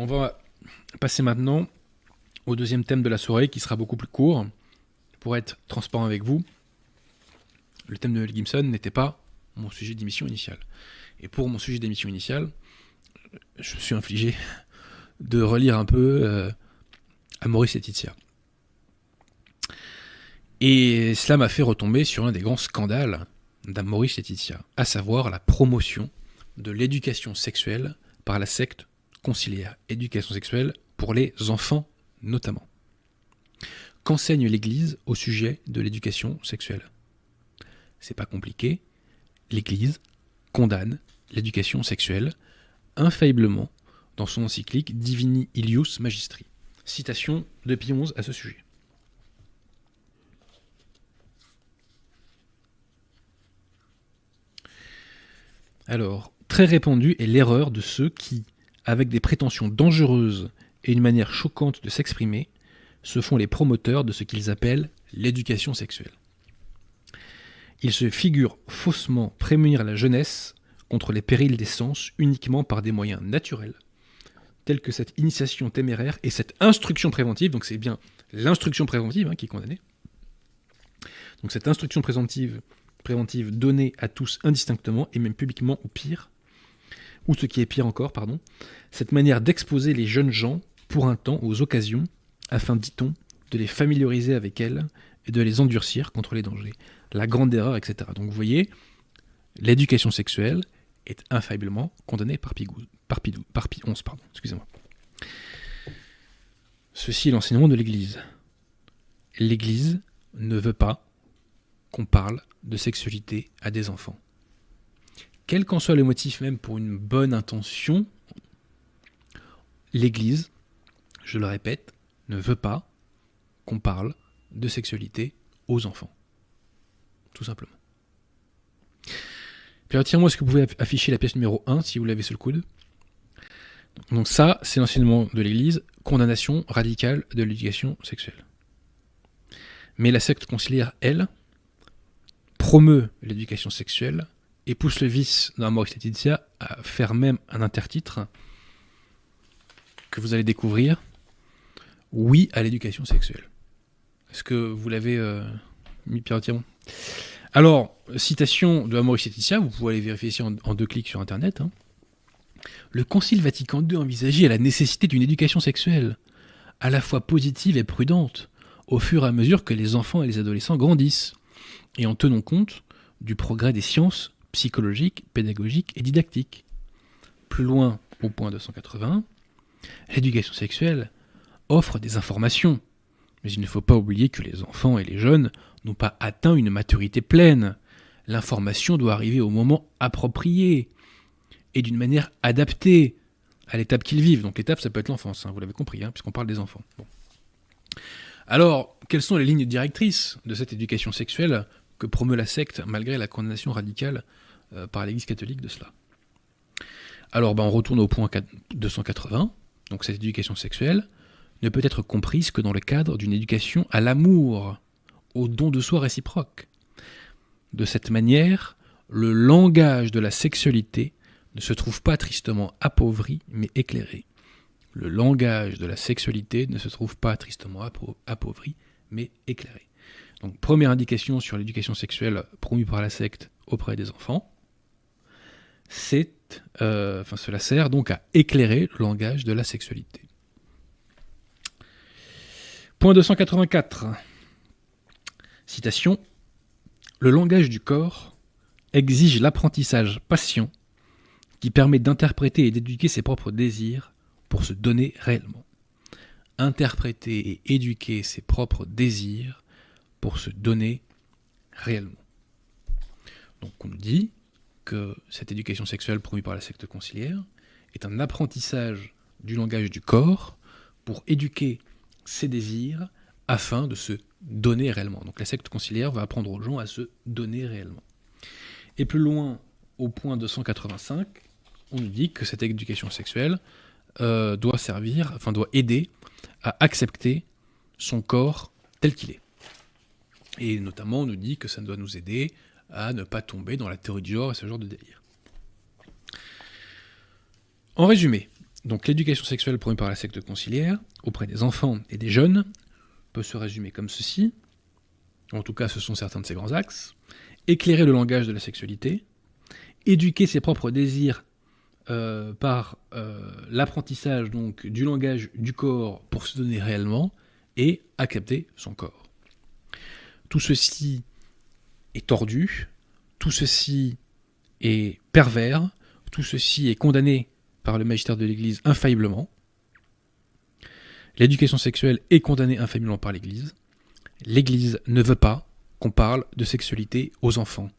va passer maintenant au deuxième thème de la soirée qui sera beaucoup plus court. Pour être transparent avec vous, le thème de Mel Gibson n'était pas mon sujet d'émission initiale. Et pour mon sujet d'émission initiale, je me suis infligé de relire un peu Amoris Laetitia. Et cela m'a fait retomber sur un des grands scandales d'Amoris Laetitia, à savoir la promotion de l'éducation sexuelle par la secte conciliaire. Éducation sexuelle pour les enfants notamment. Qu'enseigne l'Église au sujet de l'éducation sexuelle ? C'est pas compliqué. L'Église condamne l'éducation sexuelle infailliblement dans son encyclique Divini Ilius Magistri. Citation de Pie XI à ce sujet. Alors, très répandue est l'erreur de ceux qui, avec des prétentions dangereuses et une manière choquante de s'exprimer, se font les promoteurs de ce qu'ils appellent l'éducation sexuelle. Ils se figurent faussement prémunir la jeunesse contre les périls des sens uniquement par des moyens naturels, tels que cette initiation téméraire et cette instruction préventive, donc c'est bien l'instruction préventive qui est condamnée. Donc cette instruction préventive donnée à tous indistinctement et même publiquement, ou pire, ou ce qui est pire encore, cette manière d'exposer les jeunes gens pour un temps aux occasions, afin, dit-on, de les familiariser avec elles et de les endurcir contre les dangers. La grande erreur, etc. Donc vous voyez, l'éducation sexuelle est infailliblement condamnée par Pie XI. Excusez-moi. Ceci est l'enseignement de l'Église. L'Église ne veut pas qu'on parle de sexualité à des enfants. Quel qu'en soit le motif, même pour une bonne intention, l'Église, je le répète, ne veut pas qu'on parle de sexualité aux enfants. Tout simplement. Puis tiens-moi, est-ce que vous pouvez afficher la pièce numéro 1 si vous l'avez sous le coude ? Donc ça, c'est l'enseignement de l'Église, condamnation radicale de l'éducation sexuelle. Mais la secte conciliaire, elle, promeut l'éducation sexuelle et pousse le vice d'Amoris Laetitia à faire même un intertitre que vous allez découvrir, oui à l'éducation sexuelle. Est-ce que vous l'avez mis, Pierre Tiron ? Alors, citation de Amoris Laetitia, vous pouvez aller vérifier ici en 2 clics sur Internet. Le Concile Vatican II envisageait la nécessité d'une éducation sexuelle, à la fois positive et prudente, au fur et à mesure que les enfants et les adolescents grandissent, et en tenant compte du progrès des sciences psychologiques, pédagogiques et didactiques. Plus loin, au point 280, l'éducation sexuelle offre des informations, mais il ne faut pas oublier que les enfants et les jeunes n'ont pas atteint une maturité pleine. L'information doit arriver au moment approprié et d'une manière adaptée à l'étape qu'ils vivent. Donc l'étape, ça peut être l'enfance, vous l'avez compris, puisqu'on parle des enfants. Bon. Alors, quelles sont les lignes directrices de cette éducation sexuelle que promeut la secte, malgré la condamnation radicale par l'Église catholique de cela ? Alors, on retourne au point 280. Donc cette éducation sexuelle ne peut être comprise que dans le cadre d'une éducation à l'amour, au don de soi réciproque. De cette manière, le langage de la sexualité ne se trouve pas tristement appauvri, mais éclairé. Le langage de la sexualité ne se trouve pas tristement appauvri, mais éclairé. Donc, première indication sur l'éducation sexuelle promue par la secte auprès des enfants, cela sert donc à éclairer le langage de la sexualité. Point 284. Citation. Le langage du corps exige l'apprentissage patient qui permet d'interpréter et d'éduquer ses propres désirs pour se donner réellement. Interpréter et éduquer ses propres désirs pour se donner réellement. Donc on nous dit que cette éducation sexuelle promue par la secte conciliaire est un apprentissage du langage du corps pour éduquer ses désirs afin de se donner réellement. Donc la secte conciliaire va apprendre aux gens à se donner réellement. Et plus loin, au point 285, on nous dit que cette éducation sexuelle doit aider à accepter son corps tel qu'il est. Et notamment, on nous dit que ça doit nous aider à ne pas tomber dans la théorie du genre et ce genre de délire. En résumé, Donc l'éducation sexuelle promue par la secte conciliaire auprès des enfants et des jeunes peut se résumer comme ceci, en tout cas ce sont certains de ses grands axes: éclairer le langage de la sexualité, éduquer ses propres désirs par l'apprentissage donc du langage du corps pour se donner réellement, et accepter son corps. Tout ceci est tordu, tout ceci est pervers, tout ceci est condamné par le magistère de l'Église infailliblement. L'éducation sexuelle est condamnée infailliblement par l'Église. L'Église ne veut pas qu'on parle de sexualité aux enfants.